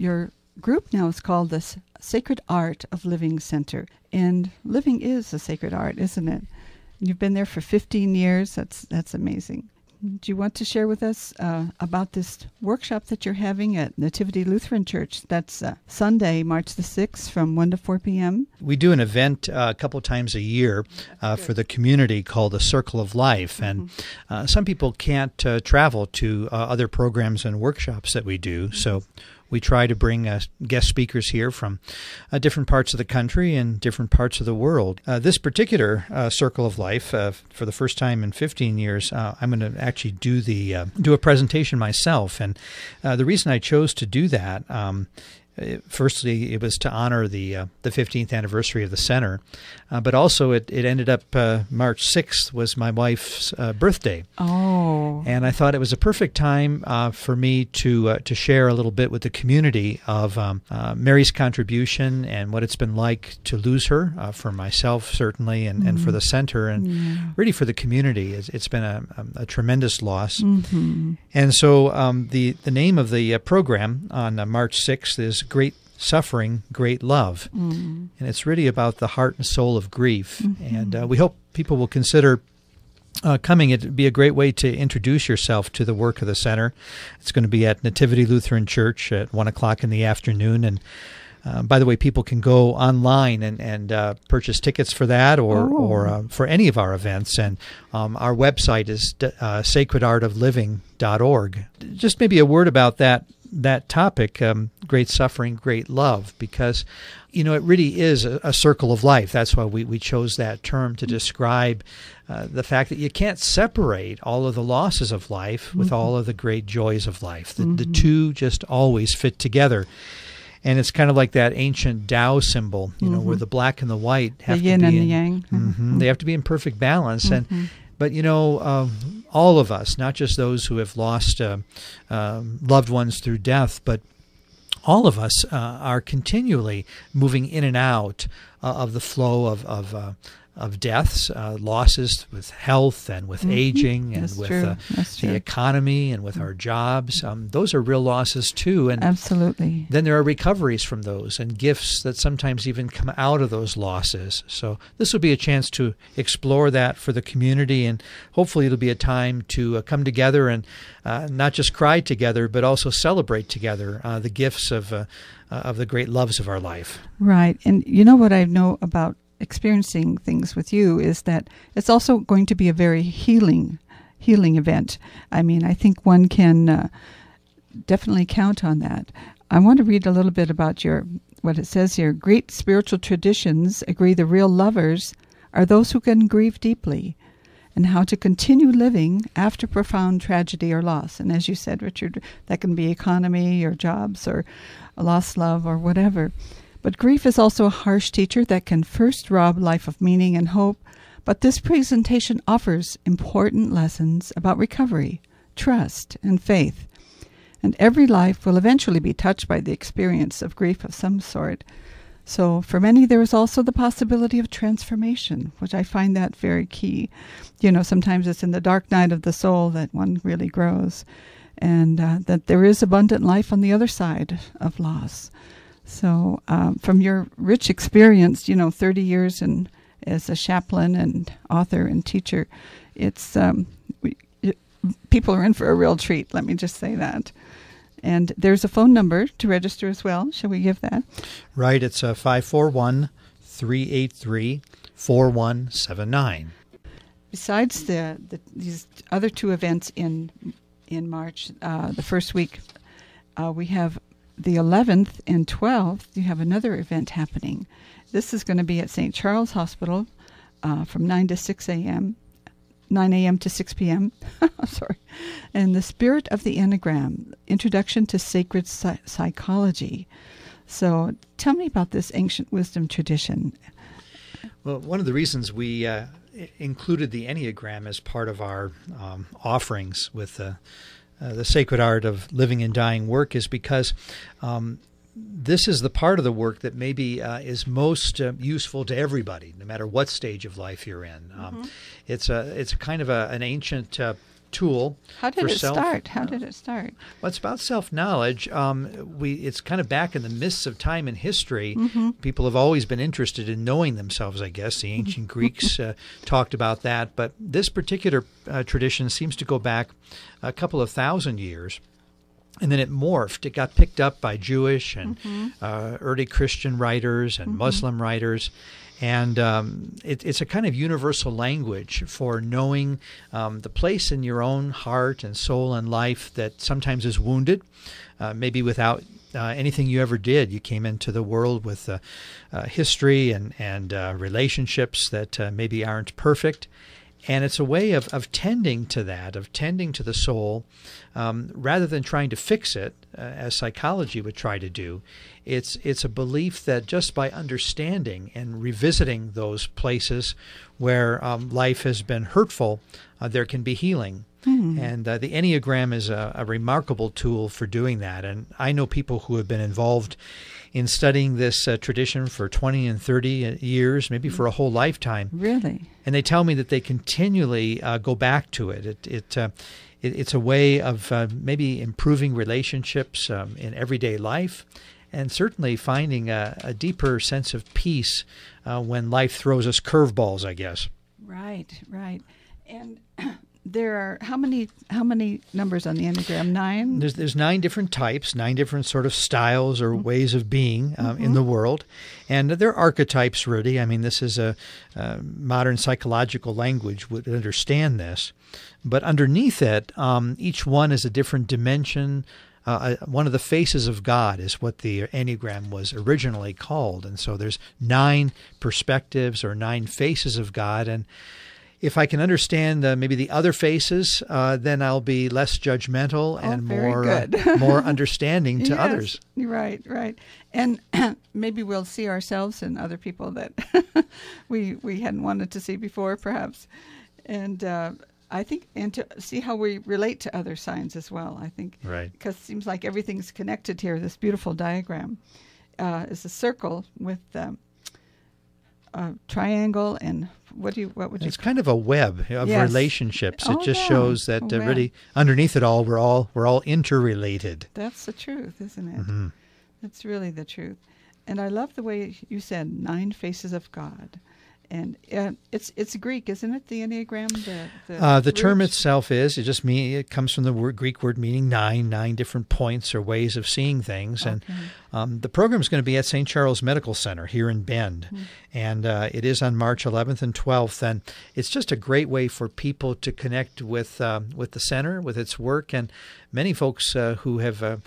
your group now is called the Sacred Art of Living Center. And living is a sacred art, isn't it? You've been there for 15 years. That's amazing. Do you want to share with us about this workshop that you're having at Nativity Lutheran Church? That's Sunday, March the 6th from 1 to 4 p.m. We do an event a couple times a year for the community called the Circle of Life. And some people can't travel to other programs and workshops that we do. So we try to bring guest speakers here from different parts of the country and different parts of the world. This particular Circle of Life, for the first time in 15 years, I'm going to actually do a presentation myself. And the reason I chose to do that, firstly, it was to honor the 15th anniversary of the center, but also it ended up March 6th was my wife's birthday. Oh. And I thought it was a perfect time for me to share a little bit with the community of Mary's contribution and what it's been like to lose her, for myself certainly, and for the center, and really for the community. It's been a tremendous loss. And so the name of the program on March 6th is Great Suffering, Great Love. And it's really about the heart and soul of grief. And we hope people will consider coming. It'd be a great way to introduce yourself to the work of the center. It's going to be at Nativity Lutheran Church at 1 o'clock in the afternoon. And by the way, people can go online and purchase tickets for that or for any of our events. And our website is sacredartofliving.org. Just maybe a word about that topic, great suffering, great love, because, it really is a circle of life. That's why we chose that term to describe the fact that you can't separate all of the losses of life with all of the great joys of life. The two just always fit together. And it's kind of like that ancient Tao symbol, where the black and the white have the yin to be and the yang. They have to be in perfect balance. But all of us, not just those who have lost loved ones through death, but all of us are continually moving in and out of the flow of deaths, losses with health and with aging and with the economy and with our jobs. Those are real losses too. And absolutely. Then there are recoveries from those and gifts that sometimes even come out of those losses. So this will be a chance to explore that for the community, and hopefully it'll be a time to come together and not just cry together, but also celebrate together the gifts of the great loves of our life. Right. And what I know about experiencing things with you is that it's also going to be a very healing event. I mean, I think one can definitely count on that. I want to read a little bit about what it says here. Great spiritual traditions agree the real lovers are those who can grieve deeply, and how to continue living after profound tragedy or loss. And as you said, Richard, that can be economy or jobs or a lost love or whatever. But grief is also a harsh teacher that can first rob life of meaning and hope. But this presentation offers important lessons about recovery, trust, and faith. And every life will eventually be touched by the experience of grief of some sort. So for many, there is also the possibility of transformation, which I find that very key. Sometimes it's in the dark night of the soul that one really grows, and that there is abundant life on the other side of loss. So from your rich experience, 30 years as a chaplain and author and teacher, it's people are in for a real treat, let me just say that. And there's a phone number to register as well. Shall we give that? Right. It's 541-383-4179. Besides these other two events in March, the first week, we have the 11th and 12th, you have another event happening. This is going to be at St. Charles Hospital from 9 to 6 a.m., 9 a.m. to 6 p.m. Sorry. And the Spirit of the Enneagram, Introduction to Sacred Psychology. So tell me about this ancient wisdom tradition. Well, one of the reasons we included the Enneagram as part of our offerings with the sacred art of living and dying work is because this is the part of the work that maybe is most useful to everybody, no matter what stage of life you're in. It's a kind of an ancient tool. How did it start? How did it start? Well, it's about self-knowledge. It's kind of back in the mists of time and history. People have always been interested in knowing themselves, I guess. The ancient Greeks talked about that. But this particular tradition seems to go back a couple of thousand years. And then it morphed. It got picked up by Jewish and early Christian writers and Muslim writers. And it's a kind of universal language for knowing the place in your own heart and soul and life that sometimes is wounded, maybe without anything you ever did. You came into the world with history and relationships that maybe aren't perfect. And it's a way of tending to that, of tending to the soul, rather than trying to fix it, as psychology would try to do. It's a belief that just by understanding and revisiting those places where life has been hurtful, there can be healing. And the Enneagram is a remarkable tool for doing that. And I know people who have been involved in studying this tradition for 20 and 30 years, maybe for a whole lifetime. Really? And they tell me that they continually go back to it. It's a way of maybe improving relationships in everyday life, and certainly finding a deeper sense of peace when life throws us curveballs, I guess. Right. And there are how many numbers on the Enneagram? 9? There's 9 different types, 9 different sort of styles or ways of being in the world. And they're archetypes, really. I mean, this is a modern psychological language would understand this. But underneath it, each one is a different dimension. One of the faces of God is what the Enneagram was originally called. And so there's 9 perspectives or 9 faces of God. And if I can understand maybe the other faces, then I'll be less judgmental and more understanding to others. Right. And maybe we'll see ourselves in other people that we hadn't wanted to see before, perhaps. And I think, and to see how we relate to other signs as well, I think. Right. Because it seems like everything's connected here. This beautiful diagram is a circle with a triangle and what would you? It's kind of a web of relationships. It just shows that web. Really underneath it all, we're all interrelated. That's the truth, isn't it? That's really the truth. And I love the way you said 9 faces of God. And it's Greek, isn't it? The Enneagram. The term itself it comes from the Greek word meaning 9 different points or ways of seeing things. Okay. And the program is going to be at St. Charles Medical Center here in Bend, and it is on March 11th and 12th. And it's just a great way for people to connect with the center, with its work. And many folks who have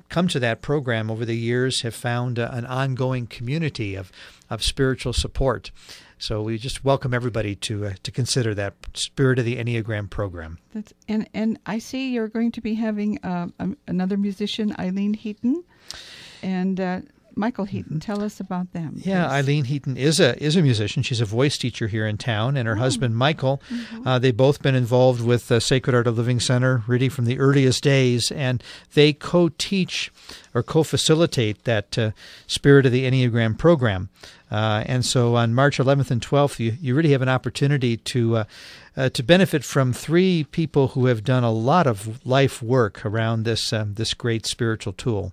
come to that program over the years have found an ongoing community of spiritual support. So we just welcome everybody to consider that Spirit of the Enneagram program. And I see you're going to be having another musician, Eileen Heaton, and Michael Heaton. Tell us about them. Yeah, please. Eileen Heaton is a musician. She's a voice teacher here in town, and her husband Michael. They've both been involved with the Sacred Art of Living Center really from the earliest days, and they co-teach or co-facilitate that Spirit of the Enneagram program. And so on March 11th and 12th, you really have an opportunity to benefit from 3 people who have done a lot of life work around this great spiritual tool.